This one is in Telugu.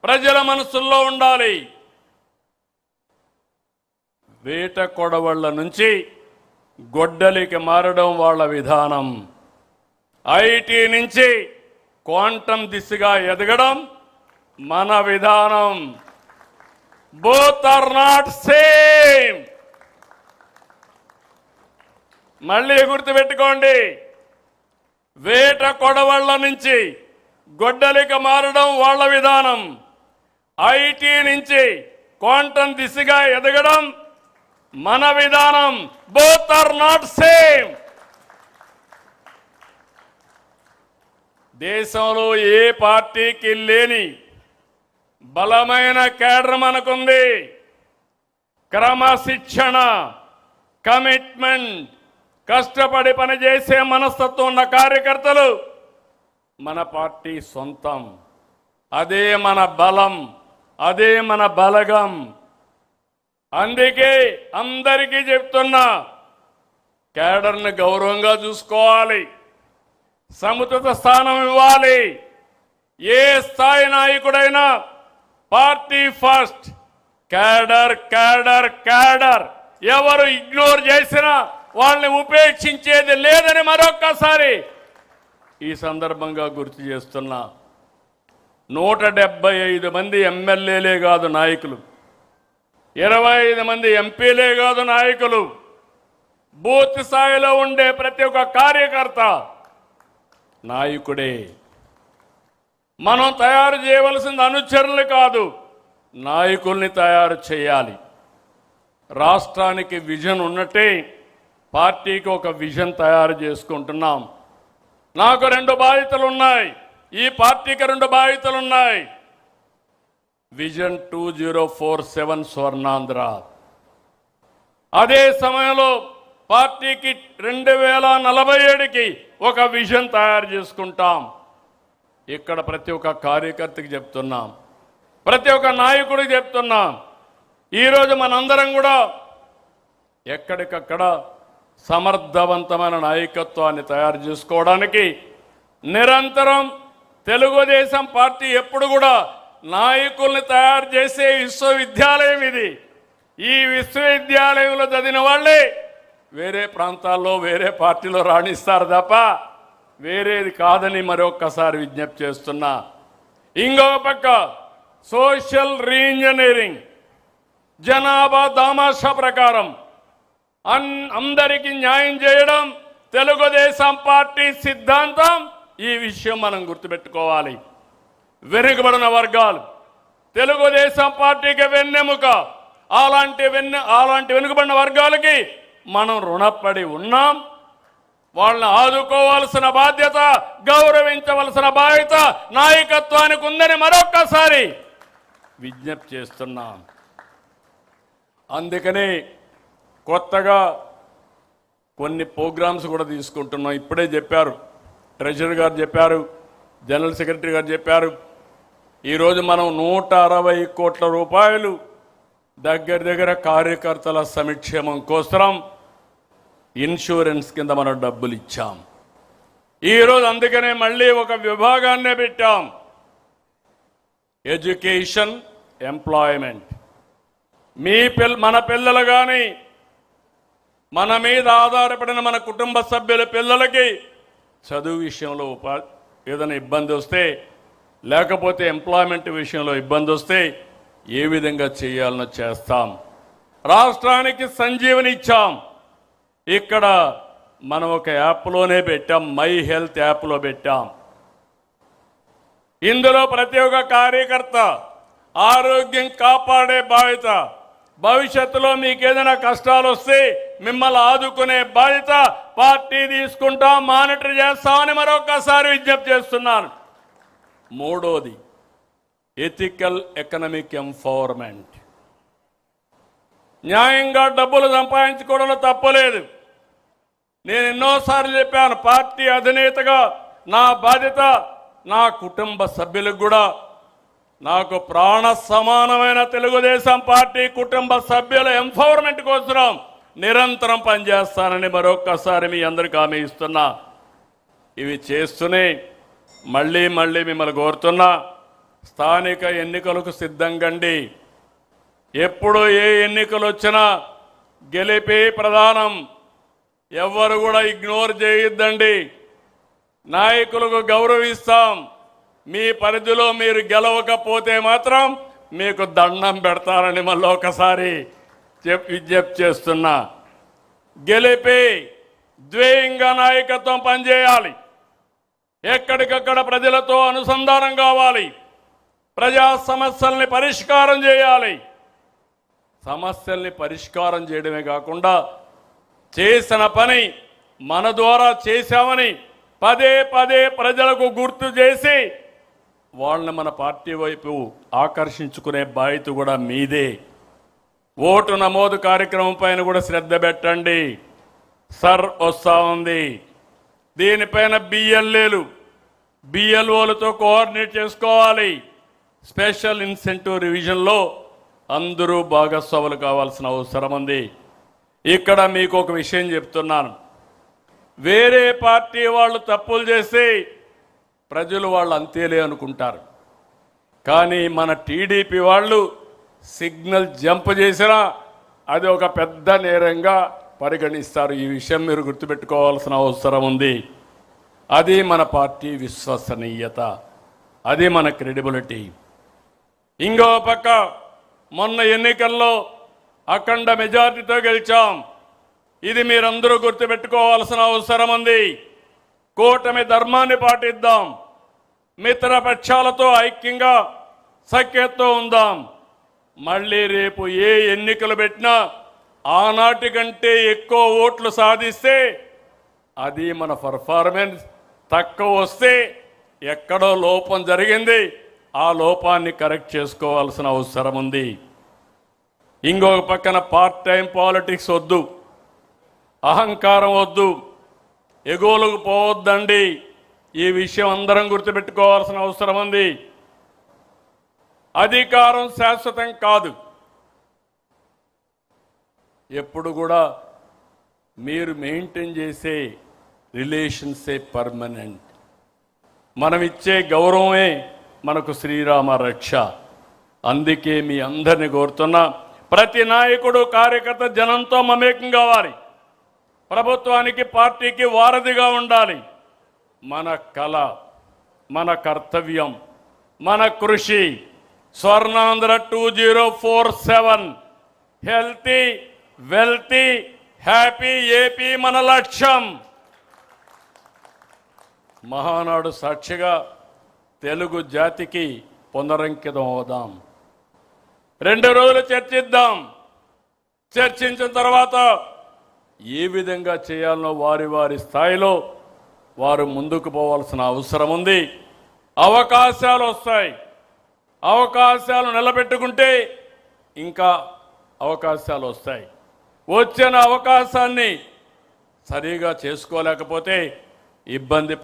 ప్రజల మనసుల్లో ఉండాలి. వేట కొడవళ్ల నుంచి గొడ్డలికి మారడం వాళ్ళ విధానం. ఐటీ నుంచి క్వాంటం దిశగా ఎదగడం మన విధానం. Both are not same. మళ్ళీ గుర్తుపెట్టుకోండి, వేట కొడవళ్ల నుంచి గొడ్డలికి మారడం వాళ్ళ విధానం. ఐటీ నుంచి క్వాంటం దిశగా ఎదగడం మన విధానం. Both are not same. దేశంలో ఏ పార్టీకి లేని బలమైన కేడర్ మనకుంది. క్రమశిక్షణ, కమిట్మెంట్, కష్టపడి పనిచేసే మనస్తత్వం ఉన్న కార్యకర్తలు మన పార్టీ సొంతం. అదే మన బలం, అదే మన బలగం. అందుకే అందరికీ చెప్తున్నా, కేడర్ని గౌరవంగా చూసుకోవాలి, సముచిత స్థానం ఇవ్వాలి. ఏ స్థాయి నాయకుడైనా party first, cadre cadre cadre. ఎవరు ఇగ్నోర్ చేసినా వాళ్ళని ఉపేక్షించేది లేదని మరొక్కసారి ఈ సందర్భంగా గుర్తు చేస్తున్నా. 175 మంది ఎమ్మెల్యేలే కాదు నాయకులు, 25 మంది ఎంపీలే కాదు నాయకులు, బూత్ స్థాయిలో ఉండే ప్రతి ఒక్క కార్యకర్త నాయకుడే. మనం తయారు చేయవలసింది అనుచరులు కాదు, నాయకుల్ని తయారు చేయాలి. రాష్ట్రానికి విజన్ ఉన్నట్టే పార్టీకి ఒక విజన్ తయారు చేసుకుంటున్నాం. నాకు 2 బాధ్యతలు ఉన్నాయి, ఈ పార్టీకి 2 బాధ్యతలు ఉన్నాయి. విజన్ 2047 స్వర్ణాంధ్ర. అదే సమయంలో పార్టీకి 2047కి ఒక విజన్ తయారు చేసుకుంటాం. ఇక్కడ ప్రతి ఒక్క కార్యకర్తకి చెప్తున్నాం, ప్రతి ఒక్క నాయకుడికి చెప్తున్నాం. ఈరోజు మనందరం కూడా ఎక్కడికక్కడ సమర్థవంతమైన నాయకత్వాన్ని తయారు చేసుకోవడానికి నిరంతరం తెలుగుదేశం పార్టీ ఎప్పుడు కూడా నాయకుల్ని తయారు చేసే విశ్వవిద్యాలయం ఇది. ఈ విశ్వవిద్యాలయంలో చదివిన వాళ్ళే వేరే ప్రాంతాల్లో వేరే పార్టీలో రాణిస్తారు తప్ప వేరేది కాదని మరొక్కసారి విజ్ఞప్తి చేస్తున్నా. ఇంకో పక్క సోషల్ రీఇంజనీరింగ్, జనాభా దామాషా ప్రకారం అందరికీ న్యాయం చేయడం తెలుగుదేశం పార్టీ సిద్ధాంతం. ఈ విషయం మనం గుర్తుపెట్టుకోవాలి. వెనుకబడిన వర్గాలు తెలుగుదేశం పార్టీకి వెన్నెముక. అలాంటి వెనుకబడిన వర్గాలకి మనం రుణపడి ఉన్నాం. వాళ్ళని ఆదుకోవాల్సిన బాధ్యత, గౌరవించవలసిన బాధ్యత నాయకత్వానికి ఉందని మరొక్కసారి విజ్ఞప్తి చేస్తున్నాం. అందుకనే కొత్తగా కొన్ని ప్రోగ్రామ్స్ కూడా తీసుకుంటున్నాం. ఇప్పుడే చెప్పారు, ట్రెజరర్ గారు చెప్పారు, జనరల్ సెక్రటరీ గారు చెప్పారు. ఈరోజు మనం 160 కోట్ల రూపాయలు దగ్గర కార్యకర్తల సంక్షేమం కోసం ఇన్సూరెన్స్ కింద మనం డబ్బులు ఇచ్చాం. ఈరోజు అందుకనే మళ్ళీ ఒక విభాగాన్నే పెట్టాం, ఎడ్యుకేషన్, ఎంప్లాయ్మెంట్. మన పిల్లలు కానీ మన మీద ఆధారపడిన మన కుటుంబ సభ్యుల పిల్లలకి చదువు విషయంలో ఏదైనా ఇబ్బంది వస్తే, లేకపోతే ఎంప్లాయ్మెంట్ విషయంలో ఇబ్బంది వస్తే ఏ విధంగా చేయాలనో చేస్తాం. రాష్ట్రానికి సంజీవని ఇచ్చాం. ఇక్కడ మనం ఒక యాప్లోనే పెట్టాం, మై హెల్త్ యాప్లో పెట్టాం. ఇందులో ప్రతి ఒక్క కార్యకర్త ఆరోగ్యం కాపాడే బాధ్యత, భవిష్యత్తులో మీకు ఏదైనా కష్టాలు వస్తే మిమ్మల్ని ఆదుకునే బాధ్యత పార్టీ తీసుకుంటాం, మానిటర్ చేస్తామని మరొకసారి విజ్ఞప్తి చేస్తున్నాను. మూడోది ఎథికల్ ఎకనామిక్ ఎంపవర్మెంట్. న్యాయంగా డబ్బులు సంపాదించుకోవడంలో తప్పలేదు. నేను ఎన్నోసార్లు చెప్పాను, పార్టీ అధినేతగా నా బాధ్యత నా కుటుంబ సభ్యులకు కూడా, నాకు ప్రాణ సమానమైన తెలుగుదేశం పార్టీ కుటుంబ సభ్యుల ఎంపవర్మెంట్ కోసం నిరంతరం పనిచేస్తానని మరొక్కసారి మీ అందరికీ హామీ ఇస్తున్నా. ఇవి చేస్తూనే మళ్ళీ మిమ్మల్ని కోరుతున్నా, స్థానిక ఎన్నికలకు సిద్ధంగండి. ఎప్పుడు ఏ ఎన్నికలు వచ్చినా గెలిపే ప్రధానం. ఎవ్వరు కూడా ఇగ్నోర్ చేయొద్దండి. నాయకులకు గౌరవిస్తాం. మీ పరిధిలో మీరు గెలవకపోతే మాత్రం మీకు దండం పెడతారని మళ్ళీ ఒకసారి విజ్ఞప్తి చేస్తున్నా. గెలిపి ద్వేయంగా నాయకత్వం పనిచేయాలి. ఎక్కడికక్కడ ప్రజలతో అనుసంధానం కావాలి. ప్రజా సమస్యల్ని పరిష్కారం చేయాలి. సమస్యల్ని పరిష్కారం చేయడమే కాకుండా చేసిన పని మన ద్వారా చేశామని పదే పదే ప్రజలకు గుర్తు చేసి వాళ్ళని మన పార్టీ వైపు ఆకర్షించుకునే బాధ్యత కూడా మీదే. ఓటు నమోదు కార్యక్రమం పైన కూడా శ్రద్ధ పెట్టండి. సర్ వస్తూ ఉంది. దీనిపైన బిఎల్ఓలతో కోఆర్డినేట్ చేసుకోవాలి. స్పెషల్ ఇన్సెంటివ్ రివిజన్లో అందరూ భాగస్వాములు కావాల్సిన అవసరం ఉంది. ఇక్కడ మీకు ఒక విషయం చెప్తున్నాను. వేరే పార్టీ వాళ్ళు తప్పులు చేసి ప్రజలు వాళ్ళు అంతేలే అనుకుంటారు. కానీ మన టీడీపీ వాళ్ళు సిగ్నల్ జంప్ చేసినా అది ఒక పెద్ద నేరంగా పరిగణిస్తారు. ఈ విషయం మీరు గుర్తుపెట్టుకోవాల్సిన అవసరం ఉంది. అది మన పార్టీ విశ్వసనీయత, అది మన క్రెడిబిలిటీ. ఇంకో పక్క మొన్న ఎన్నికల్లో అఖండ మెజార్టీతో గెలిచాం. ఇది మీరందరూ గుర్తుపెట్టుకోవాల్సిన అవసరం ఉంది. కూటమి ధర్మాన్ని పాటిద్దాం. మిత్రపక్షాలతో ఐక్యంగా సఖ్యతతో ఉందాం. మళ్ళీ రేపు ఏ ఎన్నికలు పెట్టినా ఆనాటి కంటే ఎక్కువ ఓట్లు సాధిస్తే అది మన పర్ఫార్మెన్స్. తక్కువ వస్తే ఎక్కడో లోపం జరిగింది, ఆ లోపాన్ని కరెక్ట్ చేసుకోవాల్సిన అవసరం ఉంది. ఇంకొక పక్కన పార్ట్ టైం పాలిటిక్స్ వద్దు, అహంకారం వద్దు, ఎగోలకు పోవద్దండి. ఈ విషయం అందరం గుర్తుపెట్టుకోవాల్సిన అవసరం ఉంది. అధికారం శాశ్వతం కాదు. ఎప్పుడు కూడా మీరు మెయింటైన్ చేసే రిలేషన్సే పర్మనెంట్. మనం ఇచ్చే గౌరవమే మనకు శ్రీరామ రక్ష. అందుకే మీ అందరిని కోరుతున్నా, ప్రతి నాయకుడు కార్యకర్త జనంతో మమేకం కావాలి. ప్రభుత్వానికి పార్టీకి వారధిగా ఉండాలి. మన కళ, మన కర్తవ్యం, మన కృషి. Swarnandhra 2047 healthy wealthy happy AP మన లక్ష్యం. మహానాడు సాక్షిగా తెలుగు జాతికి పునరంకితం అవుదాం. 2 రోజులు చర్చిద్దాం. చర్చించిన తర్వాత ఏ విధంగా చేయాలనో వారి వారి స్థాయిలో వారు ముందుకు పోవాల్సిన అవసరం ఉంది. అవకాశాలు వస్తాయి. అవకాశాలు నిలబెట్టుకుంటే ఇంకా అవకాశాలు వస్తాయి. వచ్చిన అవకాశాన్ని సరిగా చేసుకోలేకపోతే ఇబ్బంది